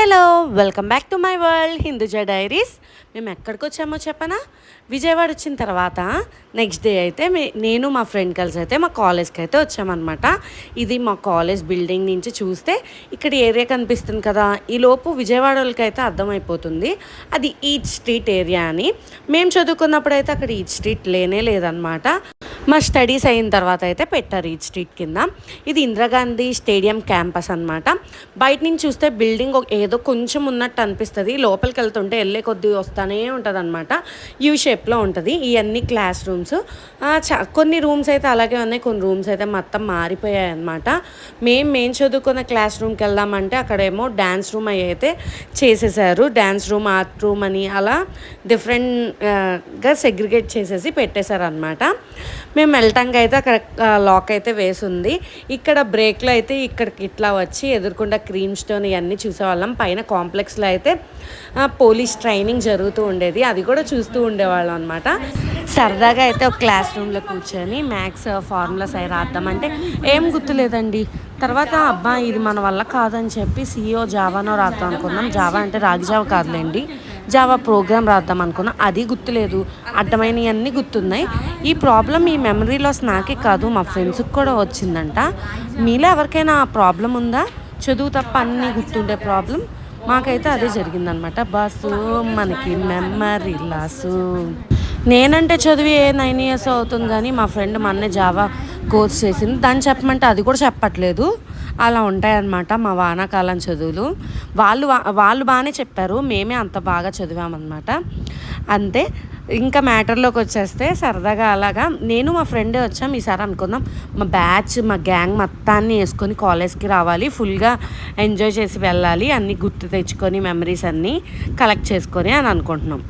Hello welcome back to my world Hinduja diaries. మేము ఎక్కడికి వచ్చామో చెప్పనా? విజయవాడ వచ్చిన తర్వాత నెక్స్ట్ డే అయితే నేను మా ఫ్రెండ్ కలిసి అయితే మా కాలేజ్కి అయితే వచ్చామన్నమాట. ఇది మా కాలేజ్ బిల్డింగ్ నుంచి చూస్తే ఇక్కడ ఏరియా కనిపిస్తుంది కదా, ఈ లోపు విజయవాడ వాళ్ళకి అయితే అర్థమైపోతుంది అది ఈచ్ స్ట్రీట్ ఏరియా అని. మేము చదువుకున్నప్పుడు అయితే అక్కడ ఈచ్ స్ట్రీట్ లేదనమాట. మా స్టడీస్ అయిన తర్వాత అయితే పెట్టారు ఈ స్ట్రీట్ కింద. ఇది ఇందిరాగాంధీ స్టేడియం క్యాంపస్ అనమాట. బయట నుంచి చూస్తే బిల్డింగ్ ఏదో కొంచెం ఉన్నట్టు అనిపిస్తుంది, లోపలికి వెళ్తుంటే వెళ్ళే కొద్దీ వస్తూనే ఉంటుంది అనమాట. యూ షేప్లో ఉంటుంది. ఇవన్నీ క్లాస్ రూమ్స్. కొన్ని రూమ్స్ అయితే అలాగే ఉన్నాయి, కొన్ని రూమ్స్ అయితే మొత్తం మారిపోయాయి అనమాట. మేము చదువుకున్న క్లాస్ రూమ్కి వెళ్దామంటే అక్కడేమో డ్యాన్స్ రూమ్ అయితే చేసేసారు. డ్యాన్స్ రూమ్, ఆర్ట్ రూమ్ అని అలా డిఫరెంట్గా సెగ్రిగేట్ చేసేసి పెట్టేశారు అనమాట. మేము వెళ్ళటానికి అయితే అక్కడ లాక్ అయితే వేసింది. ఇక్కడ బ్రేక్లో అయితే ఇక్కడికి ఇట్లా వచ్చి ఎదుర్కొండ క్రీమ్ స్టోన్ ఇవన్నీ చూసేవాళ్ళం. పైన కాంప్లెక్స్లో అయితే పోలీస్ ట్రైనింగ్ జరుగుతూ ఉండేది, అది కూడా చూస్తూ ఉండేవాళ్ళం అనమాట. సరదాగా అయితే ఒక క్లాస్ రూమ్లో కూర్చొని మ్యాథ్స్ ఫార్ములాస్ అవి రాద్దామంటే ఏం గుర్తులేదండి. తర్వాత అబ్బా ఇది మన వల్ల కాదని చెప్పి సిఓ జావానో రాద్దాం అనుకున్నాం. జావా అంటే రాగి జావా కాదులేండి, జావా ప్రోగ్రామ్ రాద్దాం అనుకున్నాం. అది గుర్తులేదు, అడ్డమైనవన్నీ గుర్తున్నాయి. ఈ ప్రాబ్లం ఈ మెమరీ లాస్ నాకే కాదు మా ఫ్రెండ్స్కి కూడా వచ్చిందంట. మీలో ఎవరికైనా ఆ ప్రాబ్లం ఉందా? చదువు తప్ప అన్నీ గుర్తుండే ప్రాబ్లం? మాకైతే అదే జరిగిందనమాట. బస్సు మనకి మెమరీ లాసు. నేనంటే చదివి 9 years అవుతుంది కానీ మా ఫ్రెండ్ మొన్నే జావా కోర్స్ చేసింది, దాన్ని చెప్పమంటే అది కూడా చెప్పట్లేదు. అలా ఉంటాయన్నమాట మా వానాకాలం చదువులు. వాళ్ళు బాగానే చెప్పారు, మేమే అంత బాగా చదివామన్నమాట. అంతే. ఇంకా మ్యాటర్లోకి వచ్చేస్తే సరదాగా అలాగా నేను మా ఫ్రెండే వచ్చాం. ఈసారి అనుకుందాం మా బ్యాచ్ మా గ్యాంగ్ మొత్తాన్ని వేసుకొని కాలేజ్కి రావాలి, ఫుల్గా ఎంజాయ్ చేసి వెళ్ళాలి, అన్నీ గుర్తు తెచ్చుకొని మెమరీస్ అన్నీ కలెక్ట్ చేసుకొని అని అనుకుంటున్నాం.